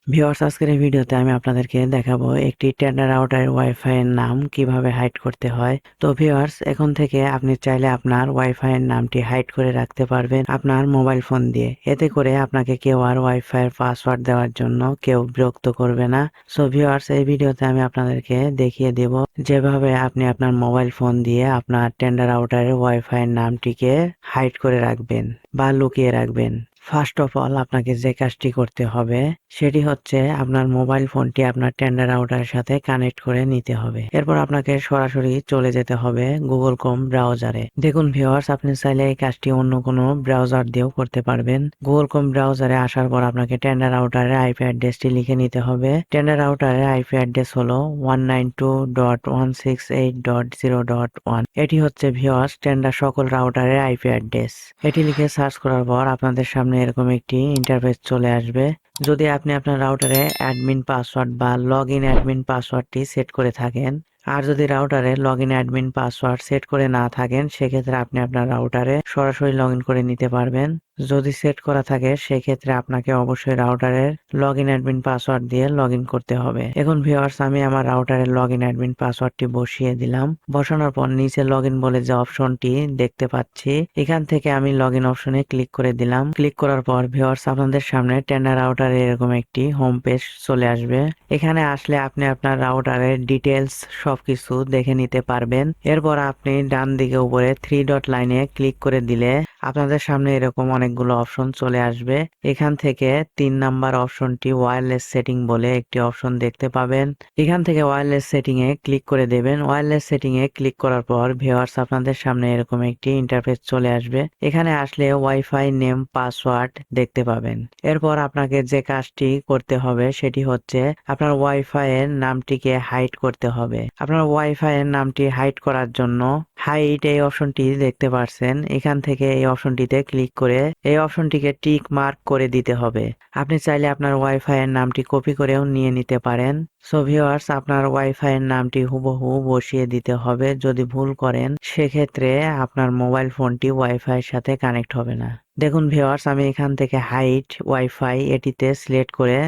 Viewers, আজকের এই ভিডিওতে আমি আপনাদেরকে দেখাবো একটি টেন্ডা রাউটারের ওয়াইফাই এর নাম কিভাবে হাইড করতে হয়। তো ভিউয়ার্স, এখন থেকে আপনি চাইলে আপনার ওয়াইফাই এর নামটি হাইড করে রাখতে পারবেন আপনার মোবাইল ফোন দিয়ে। এতে করে আপনাকে কেউ আর ওয়াইফাই এর পাসওয়ার্ড দেওয়ার জন্য কেউ বিরক্ত করবে না। সো ভিউয়ার্স, এই ভিডিওতে আমি আপনাদেরকে দেখিয়ে দেব যেভাবে আপনি আপনার মোবাইল ফোন দিয়ে আপনার টেন্ডা রাউটারের ওয়াইফাই এর নামটিকে হাইড করে রাখবেন বা লুকিয়ে রাখবেন। ফার্স্ট অফ অল আপনাকে যে কাজটি করতে হবে সেটি হচ্ছে আপনার মোবাইল ফোনটি আপনার টেন্ডা রাউটারের সাথে কানেক্ট করে নিতে হবে। এরপর আপনাকে সরাসরি চলে যেতে হবে গুগল ক্রোম ব্রাউজারে। দেখুন ভিউয়ার্স, আপনি চাইলে এই কাজটি অন্য কোনো ব্রাউজার দিয়েও করতে পারবেন। গুগল ক্রোম ব্রাউজারে আসার পর আপনাকে টেন্ডা রাউটারের আইপি অ্যাড্রেসটি লিখে নিতে হবে। টেন্ডা রাউটারের আইপি অ্যাড্রেস হলো 192.168.0.1। এটি হচ্ছে ভিউয়ার্স টেন্ডা সকল রাউটারের আইপি অ্যাড্রেস। এটি লিখে সার্চ করার পর আপনাদের সামনে এরকম একটি ইন্টারফেস চলে আসবে। যদি আপনি আপনার রাউটারে অ্যাডমিন পাসওয়ার্ড বা লগ ইন অ্যাডমিন পাসওয়ার্ডটি সেট করে থাকেন, আর যদি রাউটারে log in admin password set করে না থাকেন, সেক্ষেত্রে আপনি আপনার রাউটারে সরাসরি লগ ইন করে নিতে পারবেন। যদি সেট করা থাকে সেক্ষেত্রে আপনাকে অবশ্যই রাউটারের লগ ইন অ্যাডমিন পাসওয়ার্ড দিয়ে লগ ইন করতে হবে। এখন ভিউয়ার্স, আমি আমার রাউটারের লগ ইন অ্যাডমিন পাসওয়ার্ডটি বসিয়ে দিলাম। বসানোর পর নিচে লগ ইন বলে যে অপশনটি দেখতে পাচ্ছি, এখান থেকে আমি লগ ইন অপশনে ক্লিক করে দিলাম। ক্লিক করার পর ভিউয়ার্স, আপনাদের সামনে টেন্ডা রাউটারে এরকম একটি হোম পেজ চলে আসবে। এখানে আসলে আপনি আপনার রাউটারের ডিটেলস সবকিছু দেখে নিতে পারবেন। এরপর আপনি ডান দিকে উপরে 3 ডট লাইনে ক্লিক করে দিলে আপনাদের সামনে এরকম অনেকগুলো অপশন চলে আসবে। এখান থেকে 3 নাম্বার অপশনটি ওয়্যারলেস সেটিং বলে একটি অপশন দেখতে পাবেন। এখান থেকে ওয়্যারলেস সেটিং এ ক্লিক করে দেবেন। ওয়্যারলেস সেটিং এ ক্লিক করার পর ভিউয়ার্স, আপনাদের সামনে এরকম একটি ইন্টারফেস চলে আসবে। এখানে আসলে ওয়াইফাই নেম পাসওয়ার্ড দেখতে পাবেন। এরপর আপনাকে যে কাজটি করতে হবে সেটি হচ্ছে আপনার ওয়াইফাই এর নামটিকে হাইড করতে হবে। আপনার ওয়াইফাই এর নামটি হাইড করার জন্য হাইড এই অপশনটি দেখতে পাচ্ছেন। এখান থেকে এই অপশনটিতে ক্লিক করে এই অপশনটিকে টিক মার্ক করে দিতে হবে। আপনি চাইলে আপনার ওয়াইফাই এর নামটি কপি করেও নিয়ে নিতে পারেন। সো ভিউয়ার্স, আপনার ওয়াইফাই এর নামটি হুবহু বসিয়ে দিতে হবে। যদি ভুল করেন সেক্ষেত্রে আপনার মোবাইল ফোনটি ওয়াইফাই এর সাথে কানেক্ট হবে না। দেখুন ভিউয়ার্স, আমি এখান থেকে হাইড ওয়াইফাই এটিতে সিলেক্ট করে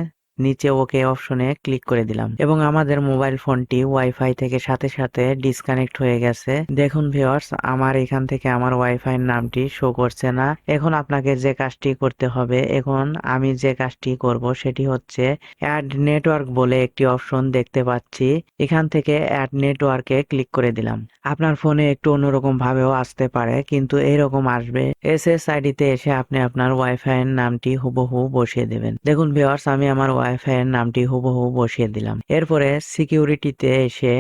নিচে ওকে অপশনে ক্লিক করে দিলাম এবং আমাদের মোবাইল ফোনটি ওয়াইফাই থেকে সাথে সাথে ডিসকানেক্ট হয়ে গেছে। দেখুন ভিউয়ার্স, আমার এখান থেকে আমার ওয়াইফাই এর নামটি শো করছে না। এখন আপনাকে যে কাজটি করতে হবে, এখন আমি যে কাজটি করব সেটি হচ্ছে অ্যাড নেটওয়ার্ক বলে একটি অপশন দেখতে পাচ্ছি। এখান থেকে অ্যাড নেটওয়ার্কে ক্লিক করে দিলাম। আপনার ফোনে একটু অন্যরকম ভাবেও আসতে পারে, কিন্তু এইরকম আসবে। SSID তে এসে আপনি আপনার ওয়াইফাই এর নামটি হুবহু বসিয়ে দেবেন। দেখুন ভিউয়ার্স, আমি আমার ওয়াইফাই এর নামটি হুবহু বসিয়ে দিলাম। এরপরে সিকিউরিটিতে এসে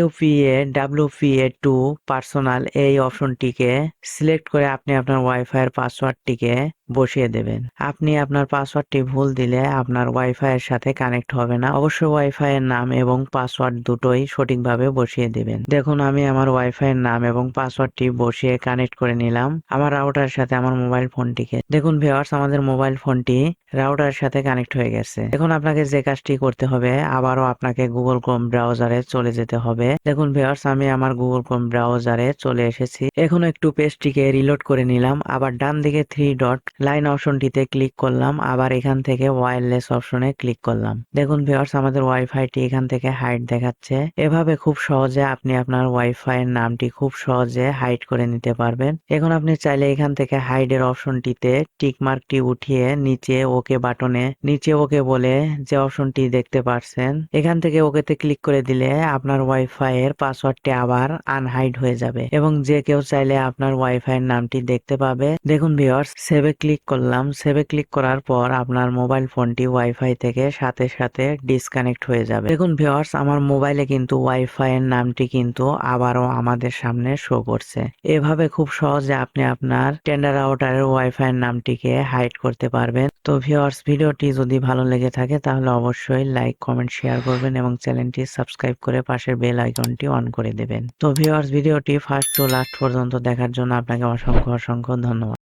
WPA2 পার্সোনাল এই অপশনটিকে সিলেক্ট করে আপনি আপনার ওয়াইফাই এর পাসওয়ার্ডটিকে বসিয়ে দেবেন। আপনি আপনার পাসওয়ার্ডটি ভুল দিলে আপনার ওয়াইফাই এর সাথে কানেক্ট হবে না। অবশ্যই ওয়াইফাই এর নাম এবং পাসওয়ার্ড দুটোই সঠিকভাবে বসিয়ে দিবেন। দেখুন, আমি আমার ওয়াইফাই এর নাম এবং পাসওয়ার্ডটি বসিয়ে কানেক্ট করে নিলাম আমার রাউটারের সাথে আমার মোবাইল ফোনটিকে। দেখুন ভিউয়ার্স, আমাদের মোবাইল ফোনটি রাউটারের সাথে কানেক্ট হয়ে গেছে। এখন আপনাকে যে কাজটি করতে হবে, আবারও আপনাকে গুগল ক্রোম ব্রাউজারে চলে যেতে হবে। দেখুন ভিউয়ার্স, আমি আমার গুগল ক্রোম ব্রাউজারে চলে এসেছি। এখন একটু পেজটিকে রিলোড করে নিলাম। আবার ডান দিকে 3 ডট লাইন অপশনটিতে ক্লিক করলাম। আবার এখান থেকে ওয়্যারলেস অপশনে ক্লিক করলাম। দেখুন ভিউয়ার্স, আমাদের ওয়াইফাইটি এখান থেকে হাইড দেখাচ্ছে। এভাবে খুব সহজে আপনি আপনার ওয়াইফাই এর নামটি খুব সহজে হাইড করে নিতে পারবেন। এখন আপনি চাইলে এখান থেকে হাইডের অপশনটিতে টিক মার্কটি উঠিয়ে নিচে ওকে বাটনে নিচে ওকে বলে যে অপশনটি দেখতে পাচ্ছেন, এখান থেকে ওকেতে ক্লিক করে দিলে আপনার ওয়াইফাই এর পাসওয়ার্ডটি আবার আনহাইড হয়ে যাবে এবং যে কেউ চাইলে আপনার ওয়াইফাই এর নামটি দেখতে পাবে। দেখুন ভিউয়ার্স, সেভে ক্লিক করলাম। সেভে ক্লিক করার পর আপনার মোবাইল ফোনটি ওয়াইফাই থেকে সাথে সাথে ডিসকানেক্ট হয়ে যাবে। দেখুন ভিউয়ার্স, আমার মোবাইলে কিন্তু ওয়াইফাই এর নামটি কিন্তু আবারও আমাদের সামনে শো করছে। এভাবে খুব সহজে আপনি আপনার টেন্ডা রাউটারের ওয়াইফাই এর নামটিকে হাইড করতে পারবেন। তো ভিউয়ার্স, ভিডিওটি যদি ভালো লেগে থাকে তাহলে অবশ্যই লাইক, কমেন্ট, শেয়ার করবেন এবং চ্যানেলটি সাবস্ক্রাইব করে পাশের বেল আইকনটি অন করে দেবেন। তো ভিউয়ার্স, ভিডিওটি ফার্স্ট টু লাস্ট পর্যন্ত দেখার জন্য আপনাকে অসংখ্য অসংখ্য ধন্যবাদ।